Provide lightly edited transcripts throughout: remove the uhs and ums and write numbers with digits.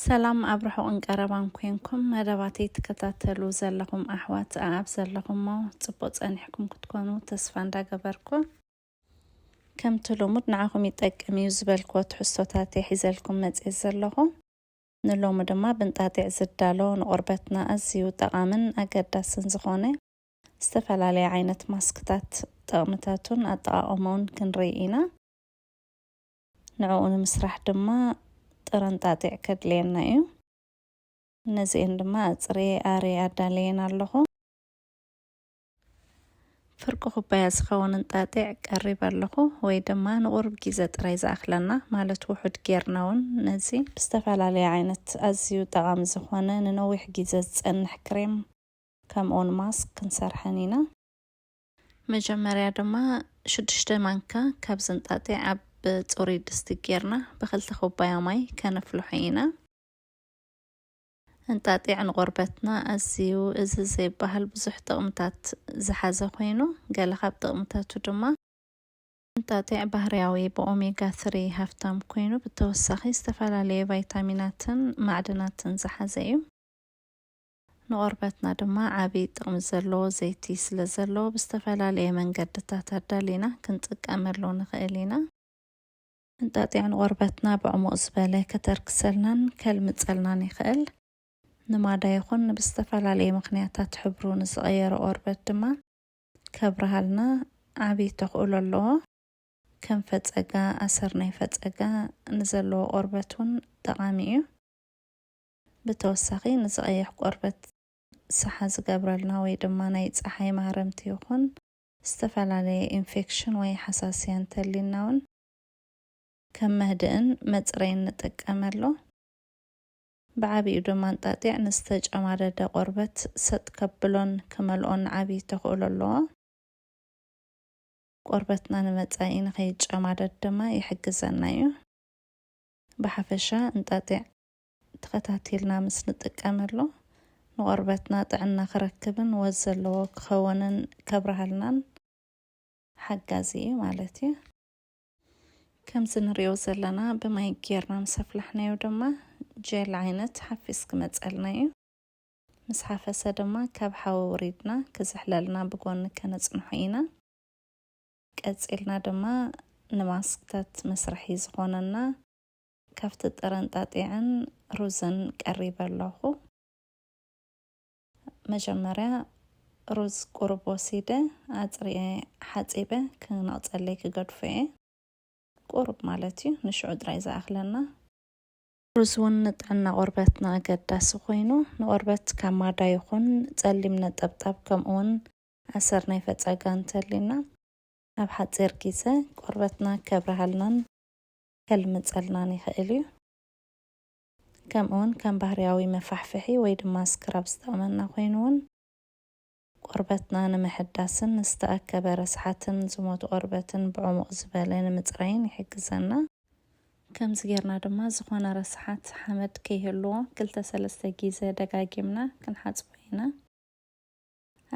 ሰላም ኣብርሑ እንቀረባን ኮንኩም መደባተይ ተከታተሉ ዘለኹም ኣሕዋት ኣብ ዘለኹም ጽቡቕ ጸኒሕኩም ክትኮኑ ተስፋ እንዳገበርኩ ከምቲ ልሙድ ንዓኹም ይጠቅም እዩ ዝበልክዎ ትሕዝቶታት ሒዘልኩም መጽእ ዘለኹ ንሎሙ ድማ ብንጣጢዕ ዝዳሎ ንቆርበትና ኣዝዩ ጠቓምን ኣገዳስን ዝኾነ ዝተፈላለዩ ዓይነት ማስክታት ጥቕምታቱን ኣጠቓቕመውን ክንርኢ ኢና ንዕኡ ንምስራሕ ድማ ጥረንጣጢዕ ከድልየና እዩ ነዚአን ድማ ኣጽሬ ኣሬ ኣዳልየን ኣለኹ ፍርቂ ኩባያ ዝኸውን እንጣጢዕ ቀሪብ ኣለኹ ወይ ድማ ንቁርብ ግዜ ጥራይ ዝኣኽለና ማለት ውሑድ ጌርና እውን ነዚ ብዝተፈላለየ ዓይነት ኣዝዩ ጠቓሚ ዝኾነ ንነዊሕ ግዜ ዝጸንሕ ክሬም ከምኡውን ማስክ ክንሰርሐን ኢና መጀመርያ ድማ 6 ማንካ ካብ ዝንጣጢዕ ኣብ ጽሩይ ድስቲ ጌርና ብክልተ ኩባያ ማይ ከነፍልሖ ኢና እንጣጢዕ ንቆርበትና ኣዝዩ እዚ ዘይባሃል ብዙሕ ጥቕምታት ዝሓዘ ኮይኑ ገለ ካብ ጥቕምታቱ ድማ እንጣጢዕ ባህርያዊ ብኦሜጋ 3 ሃፍታም ኮይኑ ብተወሳኺ ዝተፈላለዩ ቫይታሚናትን ማዕድናትን ዝሓዘ እዩ ንቆርበትና ድማ ዓብይ ጥቕሚ ዘለዎ ዘይቲ ስለ ዘለዎ ብዝተፈላለየ መንገድታት ኣዳሊና ክንጥቀመሉ ንኽእል ኢና እንጣጢዕ ንቆርበትና ብዕሙቕ ዝበለ ከተርክሰልናን ከልምፀልናን ይኽእል ንማዳ ይኹን ብዝተፈላለየ ምክንያታት ሕብሩ ንዝቐየረ ቆርበት ድማ ከብርሃልና ዓብይ ተኽእሎ ኣለዎ ከም ፈፀጋ ኣሰር ናይ ፈፀጋ ንዘለዎ ቆርበት እውን ጠቓሚ እዩ ብተወሳኺ ንዝቐይሕ ቆርበት ሰሓ ዝገብረልና ወይ ድማ ናይ ፀሓይ ማህረምቲ ይኹን ዝተፈላለየ ኢንፌክሽን ወይ ሓሳስያ እንተልዩና እውን ከም መህድእን መጽረይን ንጥቀመሉ ብዓብዩ ድማ እንጣጢዕ ንዝተጨማደደ ቆርበት ሰጥ ከብሎን ክመልኦን ዓብይ ተኽእሎ ኣለዎ ቆርበትና ንመጻኢ ንኸይጨማደድ ድማ ይሕግዘና እዩ ብሓፈሻ እንጣጢዕ ተኸታቲልና ምስ ንጥቀመሉ ንቆርበትና ጥዕና ክረክብን ወዝ ዘለዎ ክኸውንን ከብርሃልናን ሓጋዚ እዩ ማለት እዩ ከምዚ ንሪኦ ዘለና ብማይ ጌርና ምስ ኣፍላሕናዮ ድማ ጀል ዓይነት ሓፊስ ክመፀልና እዩ ምስ ሓፈሰ ድማ ካብ ሓዊ ውሪድና ክዝሕለልና ብጎኒ ከነፅንሖ ኢና ቀፂልና ድማ ንማስክታት መስርሒ ዝኾነና ካብቲ ጥረ እንጣጢዕን ሩዝን ቀሪበ ኣለኹ መጀመርያ ሩዝ ቁሩብ ወሲደ ኣጽሪየ ሓፂበ ክነቕፀለይ ክገድፎ እየ ቁሩብ ማለት እዩ ንሽዑ ጥራይ ዝኣኽለና ሩዝ እውን ንጥዕና ቆርበትና ኣገዳሲ ኮይኑ ንቆርበት ካብ ማዳ ይኹን ጸሊም ነጠብጣብ ከምኡውን ኣሰር ናይ ፈፀጋ እንተልዩና ኣብ ሓፂር ግዜ ቆርበትና ከብርሃልናን ከልምፀልናን ይኽእል እዩ ከምኡውን ከም ባህርያዊ መፋሕፍሒ ወይ ድማ ስክራብ ዝጠቕመና ኮይኑ እውን ቆርበትና ንምሕዳስን ዝተኣከበ ረስሓትን ዝሞቱ ቆርበትን ብዕሙቕ ዝበለ ንምፅራይን ይሕግዘና ከምዚ ጌርና ድማ ዝኾነ ረስሓት ሓመድ ከይህልዎ 2-3 ግዜ ደጋጊምና ክንሓፅቦ ኢና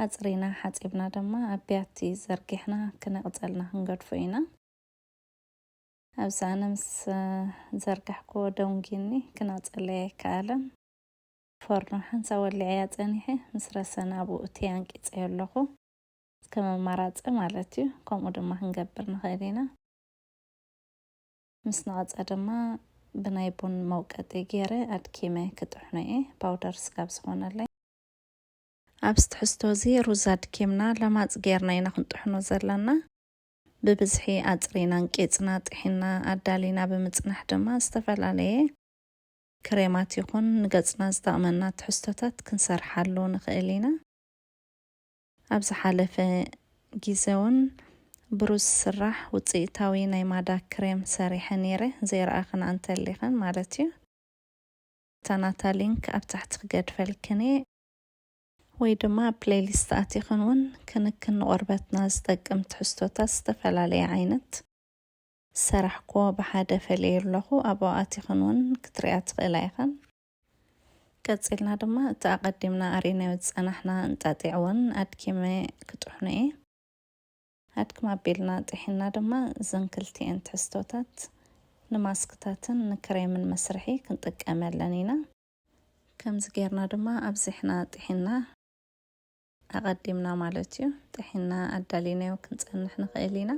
ኣፅሪና ሓፂብና ድማ ኣብ ቢያቲ ዘርጊሕና ክነቕፀልና ክንገድፎ ኢና ኣብዚ ኣነ ምስ ዘርጋሕክዎ ደንጊኒ ክነቕፀለይ ኣይከኣለን ፎርኖ ሓንሳ ወሊዐያ ፀኒሐ ምስ ረሰና ኣብኡ እትየ ኣንቂፀዮ ኣለኹ ከም ኣማራፂ ማለት እዩ ከምኡ ድማ ክንገብር ንኽእል ኢና ምስ ነቐፀ ድማ ብናይ ቡን መውቀጢ ገይረ ኣድኪመ ክጥሕኖ እየ ፓውደር ስጋብ ዝኾነለይ ኣብ ትሕዝቶ እዚ ሩዝ ኣድኪምና ለማፅ ጌርና ኢና ክንጥሕኖ ዘለና ብብዝሒ ኣፅሪና እንቂፅና ጥሒና ኣዳሊና ብምፅናሕ ድማ ዝተፈላለየ ክሬማት ይኹን ንገፅና ዝጠቕመና ትሕዝቶታት ክንሰርሓሉ ንኽእል ኢና ኣብ ዝሓለፈ ግዜ እውን ብሩዝ ስራሕ ውፅኢታዊ ናይ ማዳ ክሬም ሰሪሐ ነይረ ዘይረኣኽና እንተሊኸን ማለት እዩ ታናታ ሊንክ ኣብ ታሕቲ ክገድፈልክን ወይ ድማ ፕሌይሊስት ኣቲኽን እውን ክንክን ንቆርበትና ዝጠቅም ትሕዝቶታት ዝተፈላለየ ዓይነት ሰራሕክዎ ብሓደ ፈልየ ኣለኹ ኣብኡ ኣቲኽን እውን ክትሪኣ ትኽእላ ኢኸን ቀፂልና ድማ እቲ ኣቐዲምና ኣሪናዮ ዝፀናሕና እንጣጢዕ እውን ኣድኪመ ክጥሕኖ እየ ኣድክም ኣቢልና ጥሒና ድማ እዘን ክልቲአን ትሕዝቶታት ንማስክታትን ንክሬምን መስርሒ ክንጥቀመለን ኢና ከምዚ ጌርና ድማ ኣብዚሕና ጥሒና ኣቀዲምና ማለት እዩ ጥሒና ኣዳሊናዮ ክንጸንሕ ንኽእል ኢና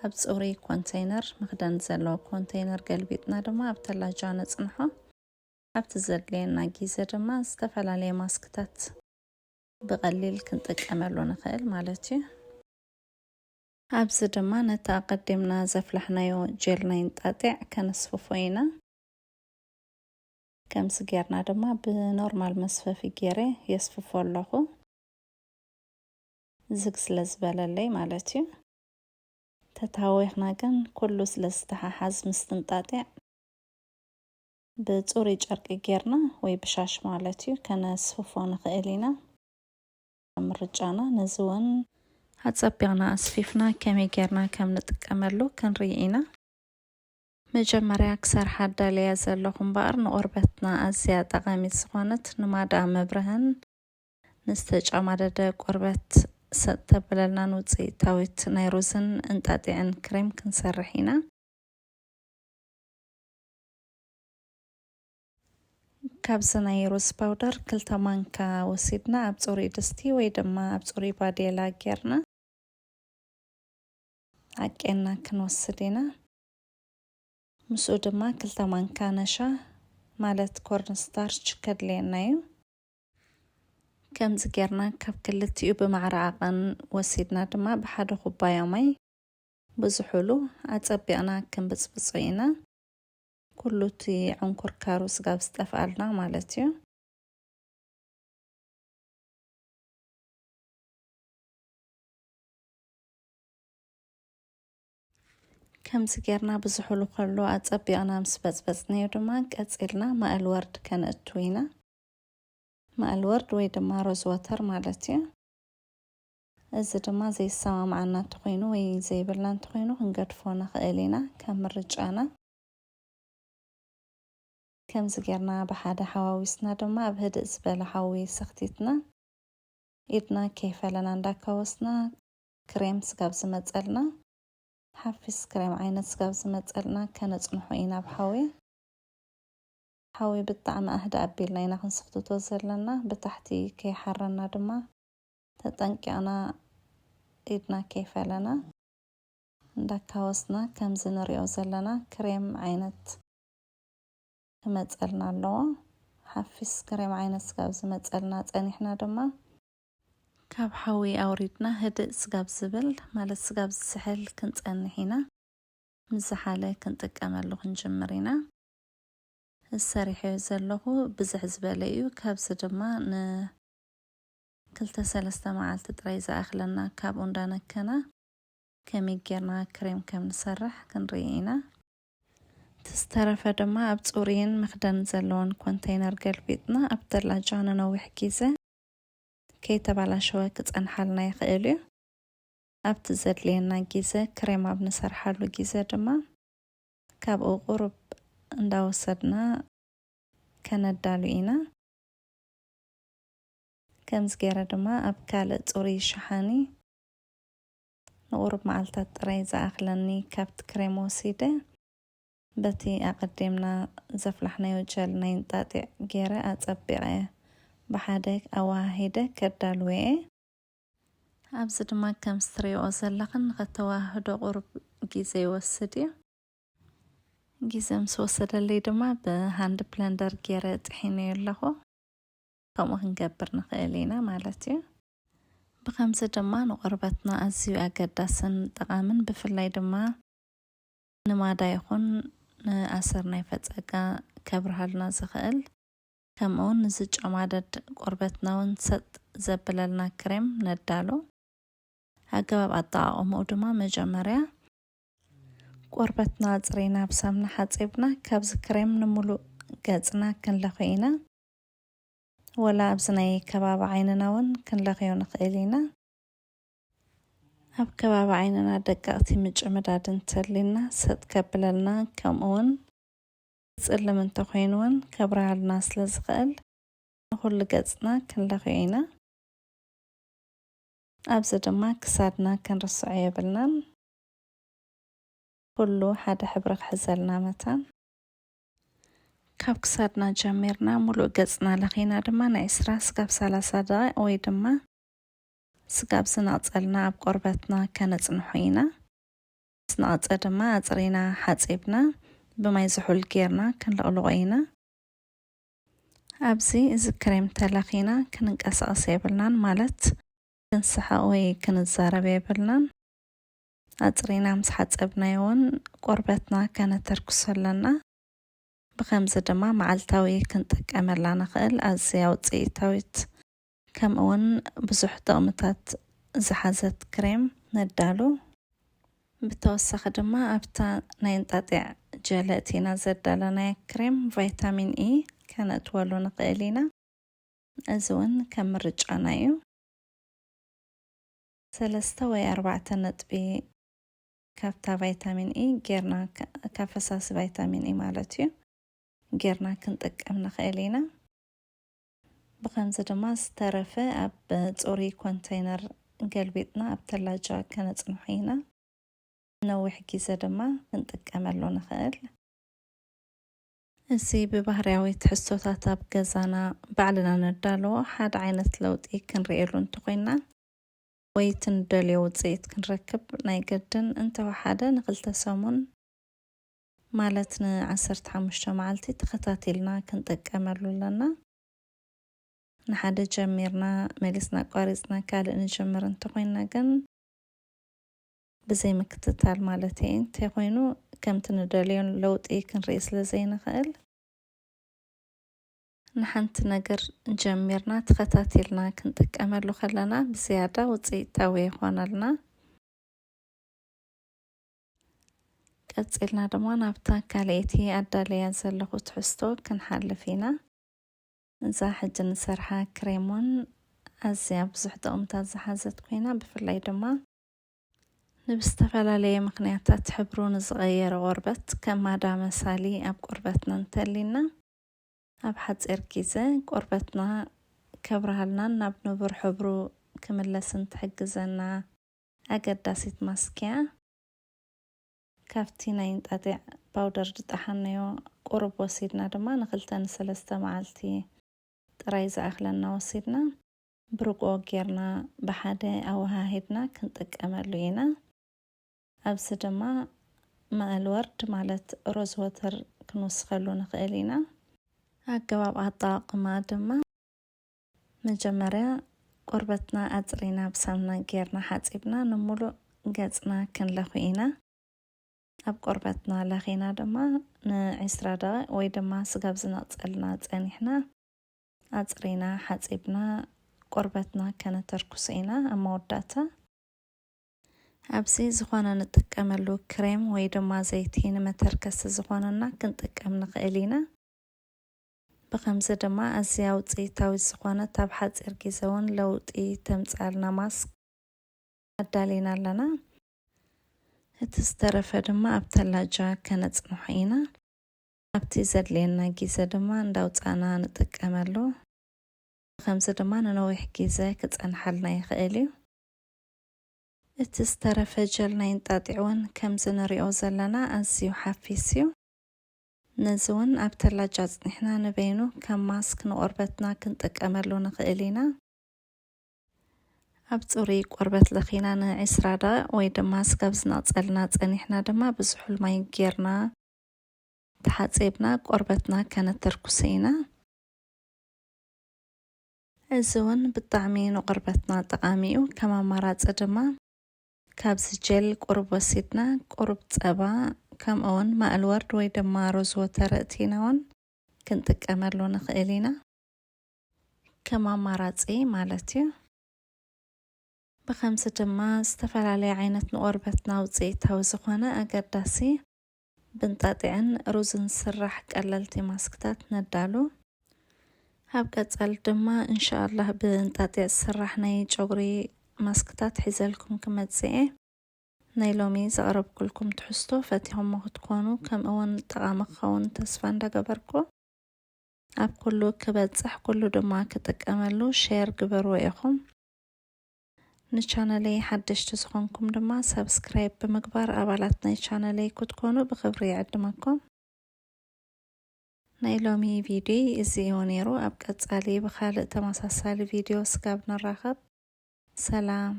ኣብ ጽሪ ኮንቴይነር መኽደን ዘለዎ ኮንቴይነር ገልቢጥና ድማ ኣብ ተላጃ ነጽንሖ ኣብቲ ዘድልየና ግዜ ድማ ዝተፈላለየ ማስክታት ብቐሊል ክንጥቀመሉ ንኽእል ማለት እዩ ኣብዚ ድማ ነታ ኣቀዲምና ዘፍላሕናዮ ጀል ናይ ንጣጢዕ ከነስፍፎ ኢና ከምዚ ጌርና ድማ ብኖርማል መስፈፊ ገይረ የስፍፎ ኣለኹ ዝግ ስለ ዝበለለይ ማለት እዩ ተታዊኽና ግን ኩሉ ስለ ዝተሓሓዝ ምስ ንጣጢዕ ብጽሪ ጨርቂ ጌርና ወይ ብሻሽ ማለት እዩ ከነስፍፎ ንኽእል ኢና ምርጫና ነዝውን ኣጸቢቕና ኣስፊፍና ከመይ ጌርና ከም ንጥቀመሉ ክንርኢ ኢና መጀመርያ ክሰርሓ ኣዳልያ ዘለኹ እምበኣር ንቆርበትና ኣዝያ ጠቓሚት ዝኾነት ንማዳ መብርህን ንዝተጨማደደ ቆርበት ሰጥ ተብለልና ውፅኢታዊት ናይ ሩዝን እንጣጢዕን ክሬም ክንሰርሕ ኢና ካብዚ ናይ ሩዝ ፓውደር 2 ማንካ ወሲድና ኣብ ጽሩይ ድስቲ ወይ ድማ ኣብ ጽሩይ ባዴላ ጌርና ኣቄና ክንወስድ ኢና ምስኡ ድማ 2 ማንካ ነሻ ማለት ኮርንስታርች ከድልየና እዩ ከምዚ ጌርና ካብ ክልቲኡ ብማዕራቐን ወሲድና ድማ ብሓደ ኩባያ ማይ ብዙሑሉ ኣጸቢቕና ክንብፅብፆ ኢና ኩሉ እቲ ዕንኩር ካሩስ ጋብ ዝጠፍኣልና ማለት እዩ ከምዚ ጌርና ብዙሑሉ ከሎ ኣጸቢቕና ምስ በፅበፅናዮ ድማ ቀፂልና ማእል ወርድ ከነእቱ ኢና ማእል ወርድ ወይ ድማ ሮዝ ዋተር ማለት እዩ እዚ ድማ ዘይሰማምዓና እንተኾይኑ ወይ ዘይብልና እንተኾይኑ ክንገድፎ ንኽእል ኢና ከም ምርጫና ከምዚ ጌርና ብሓደ ሓዋዊስና ድማ ኣብ ህድእ ዝበለ ሓዊ ሰኽቲትና ኢድና ከይፈለና እንዳካወስና ክሬም ስጋብ ዝመፀልና ሓፊስ ክሬም ዓይነት ስጋብ ዝመፀልና ከነጽንሖ ኢና ብሓዊ ሓዊ ብጣዕሚ ኣህዳ ኣቢልና ኢና ክንስኽትቶ ዘለና ብታሕቲ ከይሓረና ድማ ተጠንቂቕና ኢድና ከይፈለና እንዳካወስና ከምዚ ንሪኦ ዘለና ክሬም ዓይነት ክመፀልና ኣለዎ ሓፊስ ክሬም ዓይነት ስጋብ ዝመፀልና ጸኒሕና ድማ ካብ ሓዊ ኣውሪድና ህድእ ስጋብ ዝብል ማለት ስጋብ ዝስሕል ክንጸንሕ ኢና ምዝሓለ ክንጥቀመሉ ክንጅምር ኢና ሰሪሐዮ ዘለኹ ብዝሕ ዝበለ እዩ ካብዚ ድማ ን2-3 መዓልቲ ጥራይ ዝኣኽለና ካብኡ እንዳነከና ከመይ ጌርና ክሬም ከም ንሰርሕ ክንርኢ ኢና ተስተረፈ ድማ ኣብ ጽሩይን መኽደን ዘለዎን ኮንቴይነር ገልቢጥና ኣብ ተላጃ ንነዊሕ ግዜ ከይተባላሸወ ክጸንሓልና ይኽእል እዩ ኣብቲ ዘድልየና ግዜ ክሬም ኣብ ንሰርሓሉ ግዜ ድማ ካብኡ ቁሩብ እንዳወሰድና ከነዳሉ ኢና ከምዚ ገይረ ድማ ኣብ ካልእ ጽሩይ ሸሓኒ ንቁሩብ መዓልታት ጥራይ ዝኣኽለኒ ካብቲ ክሬም ወሲደ በቲ ኣቀዲምና ዘፍላሕናዮ ጀል ናይ ንጣጢዕ ገይረ ኣጸቢቐ ብሓደ ኣዋሂደ ከዳልወየ ኣብዚ ድማ ከም ስትሪኦ ዘለኽን ከተዋህዶ ቁሩብ ግዜ ይወስድ እዩ ግዜ ምስ ወሰደለይ ድማ ብሃንድ ብለንደር ገይረ ጥሒነዮ ኣለኹ ከምኡ ክንገብር ንኽእል ኢና ማለት እዩ ብከምዚ ድማ ንቆርበትና ኣዝዩ ኣገዳስን ጠቓምን ብፍላይ ድማ ንማዳ ይኹን ንኣሰር ናይ ፈፀጋ ከብርሃልና ዝኽእል ከምኡውን ንዝጨማደድ ቆርበትና እውን ሰጥ ዘብለልና ክሬም ነዳሉ ኣገባብ ኣጠቃቅምኡ ድማ መጀመርያ ቆርበትና ፅሬና ብሳሙና ሓፂብና ካብዚ ክሬም ንሙሉእ ገጽና ክንለኽዮ ኢና ወላ ኣብዚ ናይ ከባቢ ዓይንና እውን ክንለኽዮ ንኽእል ኢና ኣብ ከባቢ ዓይንና ደቀቕቲ ምጭምዳድ እንተልና ሰጥ ከብለልና ከምኡውን ጽልም እንተኾይኑ እውን ከብርሃልና ስለ ዝኽእል ንኹሉ ገጽና ክንለኽዮ ኢና ኣብዚ ድማ ክሳድና ክንርስዖ የብልናን كله حدا حبرك حزلنا متان كاب كسادنا جميرنا ملو قصنا لخينا دما نعسرا سقاب 30 دقائق وي دما سقاب سنقصلنا بقربتنا كانت نحينا سنقص دما أصرينا حصيبنا بما يزحل جيرنا كنلقلقينا أبزي إذا كريم تلخينا كننقصقص يبلنا مالت كنسحق وي كنتزارب يبلنا أصرينا مسحت ابنايون قربتنا كانت تركسلنا بخمس دما معلتاوي كنطقملا نخእል أزيا وصيتاويت كمون بزح طقمታት زحزت كريم ندالو بتوسخ دما أبتا نينطاطع جلاتينا زدالنا كريم فيتامين إي كانت ولو نقلينا أزون كم رجعنايو 3 و 4 نطبي كافتا فيتامين إي غيرنا كافساس فيتامين إي مالتيو غيرنا كنطقم نخيلينا بخمسة دما سترفه أب صوري كونتينر قلبيتنا أب تلاجة كانت نحينا نوح كيسة دما كنطقملو نخيل اسي ببهرياوي تحسوتات أب قزانا بعلنا ندالو حاد عينت لوطي كنريلو انتقينا ويتن دليو وزيت كنركب نايقدن انت وحادا نقلت سامون مالتنا 15 معلتي تختاتلنا كنطقملو لنا نحد جميرنا ملسنا قارصنا كال نجمر انتقينا كن بزي مكتتال مالتين تيقينو كم تندليون لوطي كنريس لزينا خال نحنت نجر جميرنا تختاتلنا كنطقملو خلنا بزيادة وصيتاوي يخونلنا قصلنا دما نابتا كاليتي أداليا زلخو تحستو كنحلفينا نزا حج نسرحا كريمون أزيا بزح طقمታት زحزت كوينا بفلاي دما نبستفلالي مقنياتات حبرون زغير غربت كما دا مسالي أب قربتنا نتلينا أب حصير كيزة قربتنا كبرهلنا نابنو بر حبرو كملسن تحجزنا أقداسيت ماسكيا كافتينا ينطاطع باودر دطحنيو قرب وسيدنا دما نخلتن 3 معلتي طرايز أخلنا وسيدنا برقو غيرنا بحاده أو هاهدنا كنطقملو ينا أبس دما ماء الورد مالت روز ووتر كنوسخلو نخيلينا أقباب أطاقما دما مجمريا قربتنا أزرينا بسامنا غيرنا حاصيبنا نمولو قصنا كنلخينا أب قربتنا لخينا دما نعسرا دقائق وي دما سقاب زنقصلنا صنيحنا أزرينا حاصيبنا قربتنا كانت تركسينا أما وداتا أبسي زخوانا نطقملو كريم وي دما زيتين متركس زخواننا كنطقم نخيلينا بخمسة دما أزيا وصيتاوي زخوانا تاب حصير كيزون لوطي تمصالنا ماسك أدالينا لنا تسترفه دما أب تلاجة كانت نحينا أبتي زدلينا جيزة دما نداوطانا نطقملو خمسة دما نويح جيزة كتصنحلنا يخيليو تسترفه جلنا ينطاطعون كم زنريو زلنا أزيو حفيسيو نزون أب تلاجة صنحنا نبينو كم ماسك نقربتنا كنطقملو نخيلينا أب صوري قربت لخينا نعسرا دقائق وي دما سقاب زنقصلنا صنيحنا دما بزحل ماي غيرنا تحصيبنا قربتنا كانت تركسينا أزون بالطعمين وقربتنا طقاميو كما مرات دما كابز جل قرب وسيدنا قرب صبا كم اون ماء الورد وي دما روز وترأتيناون كنطقملو نخيلينا كما مراتي مالتيو بخمسة دما استفلالي عينت نقربتنا وصيتاوي زخوانا أقداسي بنطاطعن روز نسرح قللتي ماسكتات ندالو هاب قصل دما إن شاء الله بنطاطع سرحناي جغري ماسكتات حيزلكم كمتزئ نايلومي زقرب كلكم تحستو فاتيهم ما تكونوا كم اون طعام خون تسفان دغبركو اب كله كبصح كله دما كتقملو شير غبرو يخم ንቻናለይ ሓደሽቲ ዝኾንኩም ድማ ሰብስክራይብ ብምግባር ኣባላት ናይ ቻናለይ ክትኮኑ ብኽብሪ ይዕድመኩም። ናይ ሎሚ ቪድዮ እዚ እዩ ነይሩ። ኣብ ቀጻሊ ብኻልእ ተመሳሳሊ ቪድዮ ስጋብ ንራኸብ። ሰላም